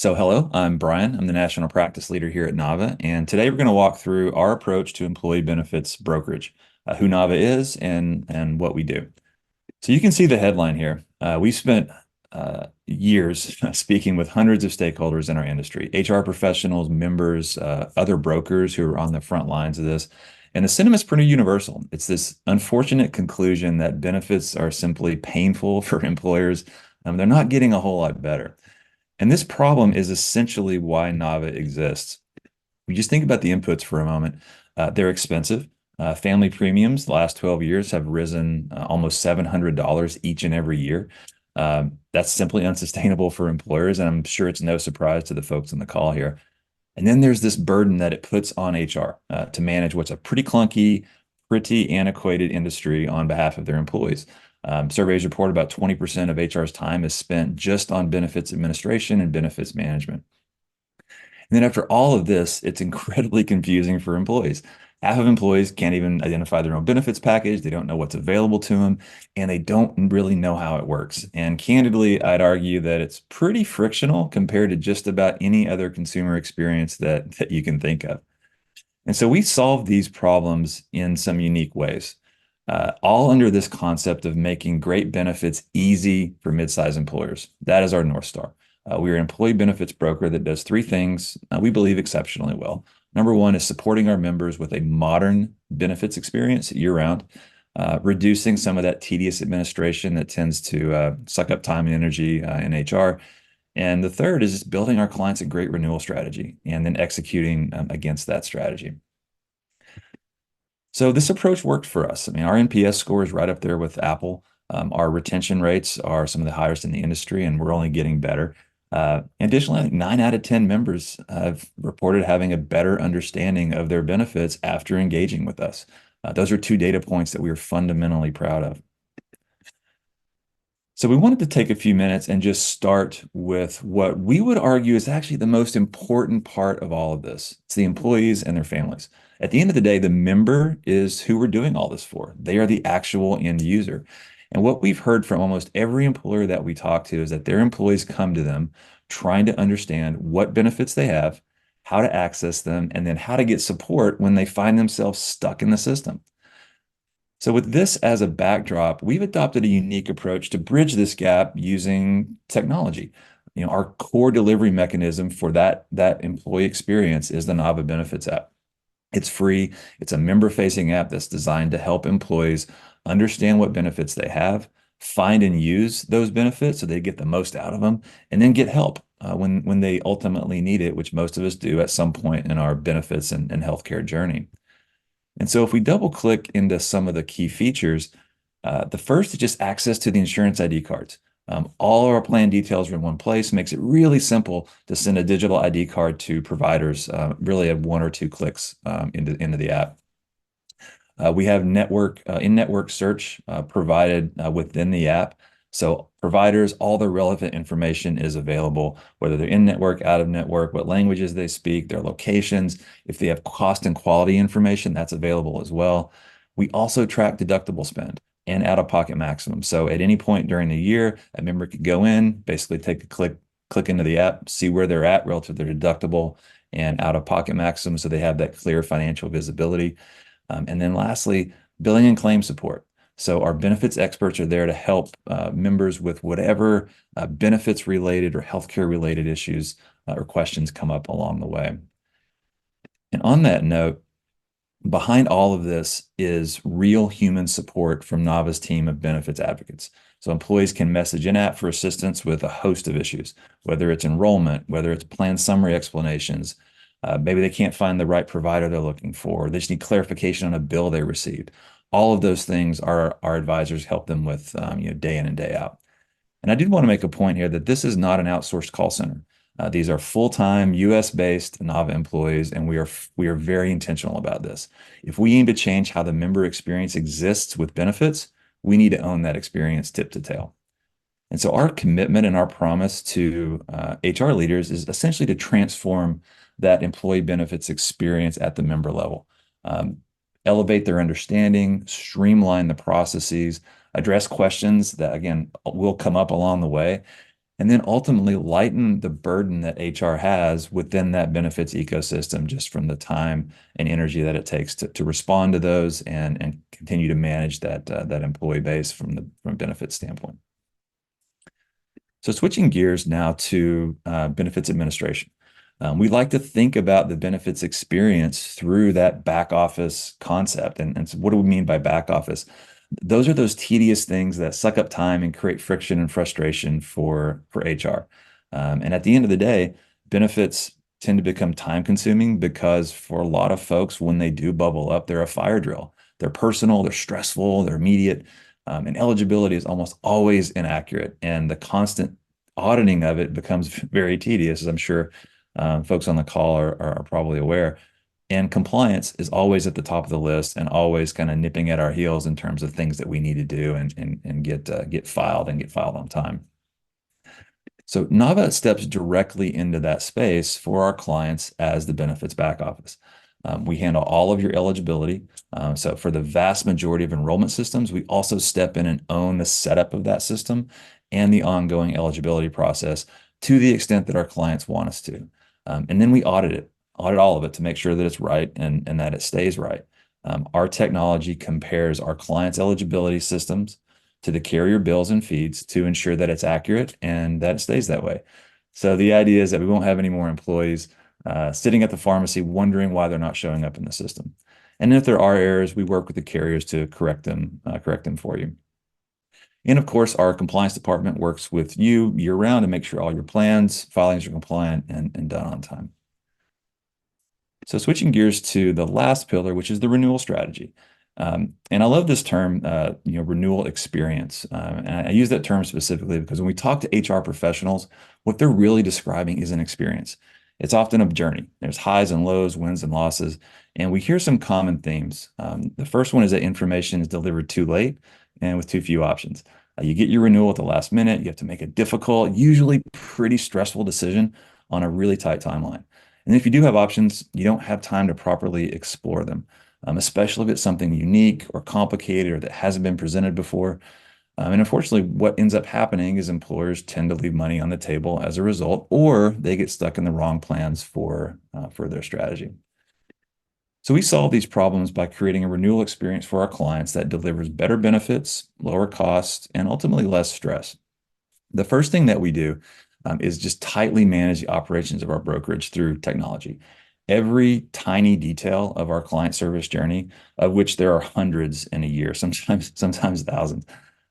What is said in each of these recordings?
So hello, I'm Brian. I'm the National Practice Leader here at Nava, and today we're going to walk through our approach to employee benefits brokerage, who Nava is and what we do. So you can see the headline here. We spent years speaking with hundreds of stakeholders in our industry, HR professionals, members, other brokers who are on the front lines of this. And the sentiment's pretty universal. It's this unfortunate conclusion that benefits are simply painful for employers. They're not getting a whole lot better. And this problem is essentially why Nava exists. We just think about the inputs for a moment. They're expensive. Family premiums the last 12 years have risen almost $700 each and every year. That's simply unsustainable for employers, and I'm sure it's no surprise to the folks on the call here. And then there's this burden that it puts on HR to manage what's a pretty clunky, pretty antiquated industry on behalf of their employees. Surveys report about 20% of HR's time is spent just on benefits administration and benefits management. And then after all of this, it's incredibly confusing for employees. Half of employees can't even identify their own benefits package. They don't know what's available to them, and they don't really know how it works. And candidly, I'd argue that it's pretty frictional compared to just about any other consumer experience that you can think of. And so we solve these problems in some unique ways, all under this concept of making great benefits easy for mid-sized employers. That is our North Star. We are an employee benefits broker that does three things we believe exceptionally well. Number one is supporting our members with a modern benefits experience year-round, reducing some of that tedious administration that tends to suck up time and energy in HR. And the third is just building our clients a great renewal strategy and then executing against that strategy. So this approach worked for us. I mean, our NPS score is right up there with Apple. Our retention rates are some of the highest in the industry, and we're only getting better. Additionally, I think 9 out of 10 members have reported having a better understanding of their benefits after engaging with us. Those are two data points that we are fundamentally proud of. So we wanted to take a few minutes and just start with what we would argue is actually the most important part of all of this. It's the employees and their families. At the end of the day, the member is who we're doing all this for. They are the actual end user. And what we've heard from almost every employer that we talk to is that their employees come to them trying to understand what benefits they have, how to access them, and then how to get support when they find themselves stuck in the system. So with this as a backdrop, we've adopted a unique approach to bridge this gap using technology. Our core delivery mechanism for that employee experience is the Nava Benefits app. It's free. It's a member-facing app that's designed to help employees understand what benefits they have, find and use those benefits so they get the most out of them, and then get help when they ultimately need it, which most of us do at some point in our benefits and healthcare journey. And so if we double click into some of the key features, the first is just access to the insurance ID cards. All of our plan details are in one place, makes it really simple to send a digital ID card to providers, really at one or two clicks into the app. We have in-network search provided within the app. So providers, all the relevant information is available, whether they're in network, out of network, what languages they speak, their locations. If they have cost and quality information, that's available as well. We also track deductible spend and out-of-pocket maximum. So at any point during the year, a member could go in, basically take a click into the app, see where they're at relative to their deductible and out-of-pocket maximum, so they have that clear financial visibility. And then lastly, billing and claim support. So our benefits experts are there to help members with whatever benefits related or healthcare related issues or questions come up along the way. And on that note, behind all of this is real human support from Nava's team of benefits advocates. So employees can message in-app for assistance with a host of issues, whether it's enrollment, whether it's plan summary explanations. Maybe they can't find the right provider they're looking for. They just need clarification on a bill they received. All of those things our advisors help them with day in and day out. And I did want to make a point here that this is not an outsourced call center. These are full-time US-based Nava employees, and we are very intentional about this. If we aim to change how the member experience exists with benefits, we need to own that experience tip to tail. And so our commitment and our promise to HR leaders is essentially to transform that employee benefits experience at the member level. Elevate their understanding, streamline the processes, address questions that, again, will come up along the way, and then ultimately lighten the burden that HR has within that benefits ecosystem, just from the time and energy that it takes to respond to those and continue to manage that employee base from a benefits standpoint. So switching gears now to benefits administration. We like to think about the benefits experience through that back office concept. And so what do we mean by back office? Those are those tedious things that suck up time and create friction and frustration for HR. And at the end of the day, benefits tend to become time consuming because for a lot of folks, when they do bubble up, they're a fire drill. They're personal, they're stressful, they're immediate, and eligibility is almost always inaccurate. And the constant auditing of it becomes very tedious, as I'm sure folks on the call are probably aware. And compliance is always at the top of the list and always kind of nipping at our heels in terms of things that we need to do and get filed and get filed on time. So Nava steps directly into that space for our clients as the benefits back office. We handle all of your eligibility. So for the vast majority of enrollment systems, we also step in and own the setup of that system and the ongoing eligibility process to the extent that our clients want us to. And then we audit all of it to make sure that it's right and that it stays right. Our technology compares our clients' eligibility systems to the carrier bills and feeds to ensure that it's accurate and that it stays that way. So the idea is that we won't have any more employees sitting at the pharmacy wondering why they're not showing up in the system. And if there are errors, we work with the carriers to correct them for you. And of course, our compliance department works with you year round to make sure all your plans, filings are compliant and done on time. So switching gears to the last pillar, which is the renewal strategy. And I love this term, renewal experience. And I use that term specifically because when we talk to HR professionals, what they're really describing is an experience. It's often a journey. There's highs and lows, wins and losses, and we hear some common themes. The first one is that information is delivered too late and with too few options. You get your renewal at the last minute. You have to make a difficult, usually pretty stressful decision on a really tight timeline. And if you do have options, you don't have time to properly explore them, especially if it's something unique or complicated or that hasn't been presented before. And unfortunately, what ends up happening is employers tend to leave money on the table as a result, or they get stuck in the wrong plans for their strategy. So we solve these problems by creating a renewal experience for our clients that delivers better benefits, lower costs, and ultimately less stress. The first thing that we do is just tightly manage the operations of our brokerage through technology. Every tiny detail of our client service journey, of which there are hundreds in a year, sometimes thousands,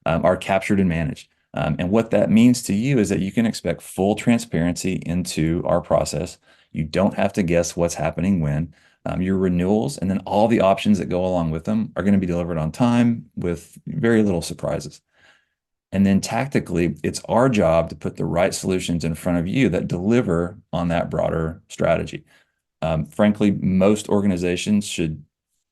are captured and managed. And what that means to you is that you can expect full transparency into our process. You don't have to guess what's happening when. Your renewals and then all the options that go along with them are going to be delivered on time with very little surprises. And then tactically, it's our job to put the right solutions in front of you that deliver on that broader strategy. Frankly, most organizations should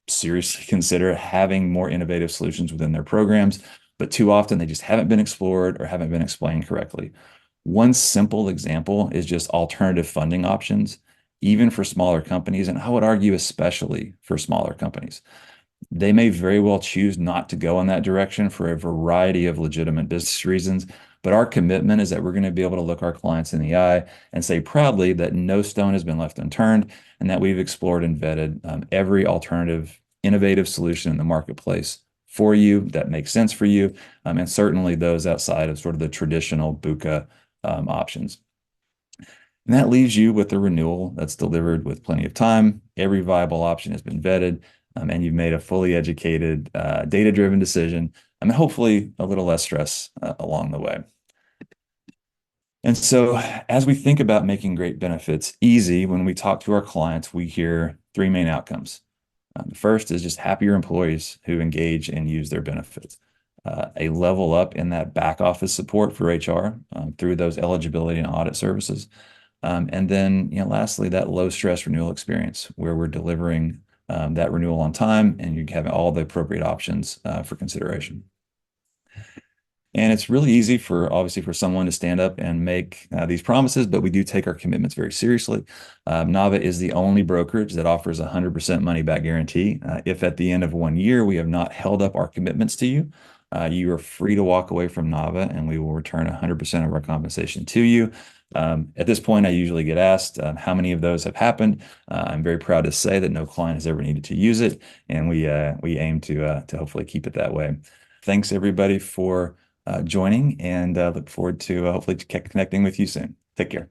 seriously consider having more innovative solutions within their programs, but too often they just haven't been explored or haven't been explained correctly. One simple example is just alternative funding options, even for smaller companies, and I would argue especially for smaller companies. They may very well choose not to go in that direction for a variety of legitimate business reasons. But our commitment is that we're going to be able to look our clients in the eye and say proudly that no stone has been left unturned and that we've explored and vetted every alternative, innovative solution in the marketplace for you that makes sense for you, and certainly those outside of sort of the traditional BUCA options. And that leaves you with a renewal that's delivered with plenty of time. Every viable option has been vetted, and you've made a fully educated, data-driven decision, and hopefully a little less stress along the way. And so as we think about making great benefits easy, when we talk to our clients, we hear three main outcomes. The first is just happier employees who engage and use their benefits. A level up in that back office support for HR through those eligibility and audit services. And then, lastly, that low stress renewal experience where we're delivering that renewal on time and you have all the appropriate options for consideration. And it's really easy obviously for someone to stand up and make these promises, but we do take our commitments very seriously. Nava is the only brokerage that offers a 100% money back guarantee. If at the end of 1 year we have not held up our commitments to you, You are free to walk away from Nava, and we will return 100% of our compensation to you. At this point, I usually get asked how many of those have happened. I'm very proud to say that no client has ever needed to use it, and we aim to hopefully keep it that way. Thanks everybody for joining, and look forward to hopefully connecting with you soon. Take care.